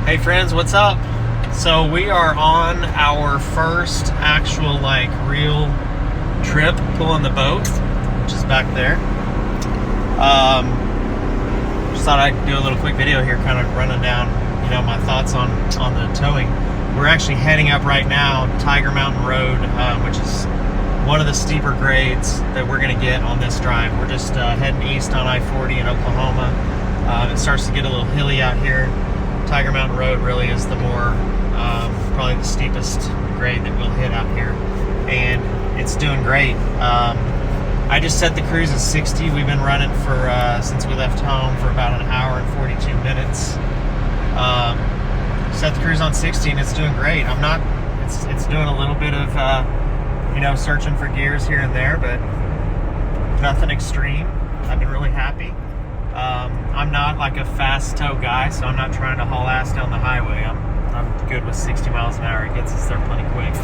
Hey friends, what's up? So we are on our first actual real trip pulling the boat, which is back there. Just thought I'd do a little quick video here, kind of running down, my thoughts on the towing. We're actually heading up right now Tiger Mountain Road, which is one of the steeper grades that we're going to get on this drive. We're just heading east on I-40 in Oklahoma. It starts to get a little hilly out here. Tiger Mountain Road really is the more, probably the steepest grade that we'll hit out here. And it's doing great. I just set the cruise at 60. We've been running for, since we left home, for about an hour and 42 minutes. Set the cruise on 60 and it's doing great. It's doing a little bit of, searching for gears here and there, but nothing extreme. I've been really happy. I'm not like a fast tow guy, so I'm not trying to haul ass down the highway. I'm good with 60 miles an hour. It gets us there plenty quick.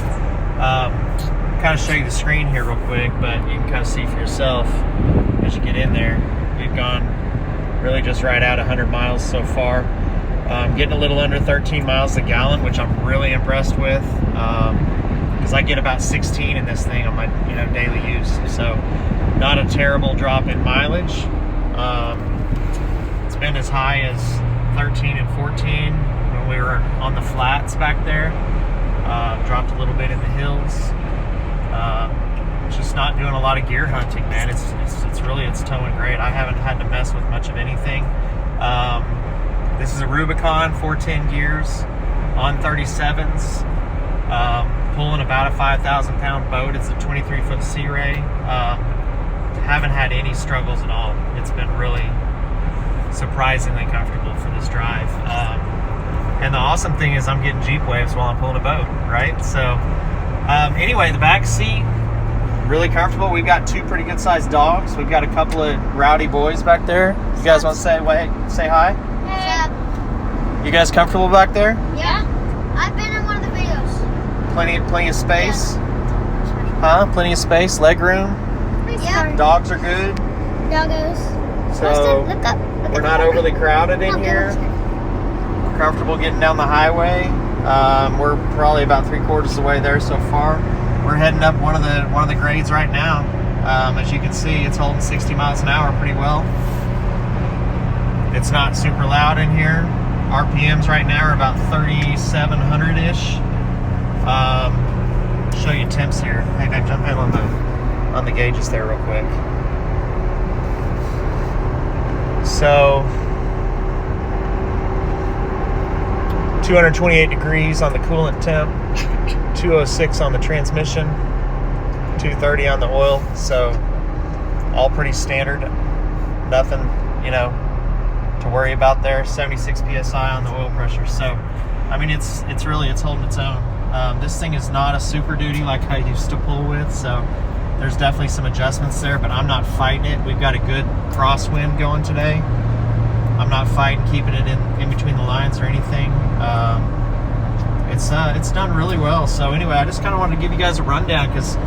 Kind of show you the screen here real quick, but you can kind of see for yourself as you get in there. We've gone really just right at 100 miles so far. Getting a little under 13 miles a gallon, which I'm really impressed with, because I get about 16 in this thing on my daily use. So not a terrible drop in mileage. It's been as high as 13 and 14 when we were on the flats back there. Dropped a little bit in the hills. Just not doing a lot of gear hunting, man. It's towing great. I haven't had to mess with much of anything. This is a Rubicon 410 gears on 37s, pulling about a 5,000 pound boat. It's a 23 foot Sea Ray. Haven't had any struggles at all. It's been really surprisingly comfortable for this drive. And the awesome thing is I'm getting Jeep waves while I'm pulling a boat, right? So anyway, the back seat, really comfortable. We've got two pretty good sized dogs. We've got a couple of rowdy boys back there. You guys want to say hi? Yeah. You guys comfortable back there? Yeah. I've been in one of the videos. Plenty of space? Yeah. Huh? Plenty of space, leg room? Yeah. Dogs are good? Doggos. So Look up. we're not overly crowded in here. We're comfortable getting down the highway. We're probably about 3/4 of the way there so far. We're heading up one of the grades right now. As you can see, it's holding 60 miles an hour pretty well. It's not super loud in here. RPMs right now are about 3,700-ish. Show you temps here. Hey, babe, jump in on the gauges there real quick. So 228 degrees on the coolant temp, 206 on the transmission, 230 on the oil. So all pretty standard. Nothing, to worry about there. 76 psi on the oil pressure. So I mean, it's holding its own. This thing is not a Super Duty like I used to pull with, so there's definitely some adjustments there, but I'm not fighting it. We've got a good crosswind going today. I'm not fighting keeping it in between the lines or anything. It's done really well. So anyway, I just kind of wanted to give you guys a rundown because,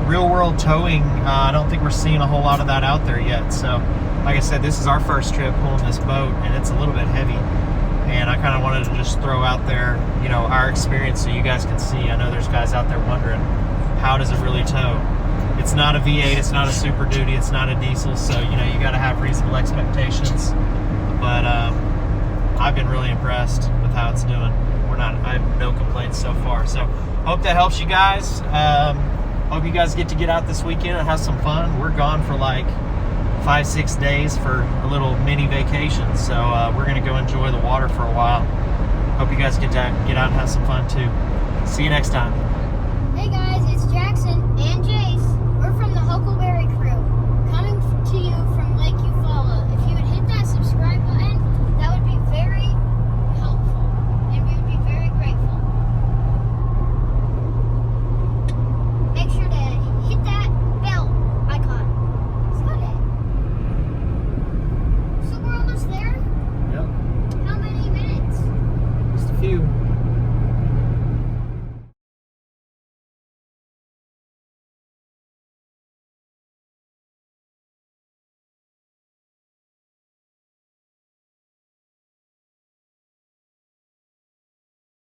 real world towing, I don't think we're seeing a whole lot of that out there yet. So like I said, this is our first trip pulling this boat, and it's a little bit heavy. And I kind of wanted to just throw out there, our experience so you guys can see. I know there's guys out there wondering, how does it really tow? It's not a V8, it's not a Super Duty, it's not a diesel, so you got to have reasonable expectations. But I've been really impressed with how it's doing. I have no complaints so far. So hope that helps you guys. Hope you guys get to get out this weekend and have some fun. We're gone for 5-6 days for a little mini vacation, so we're gonna go enjoy the water for a while. Hope you guys get out and have some fun too. See you next time.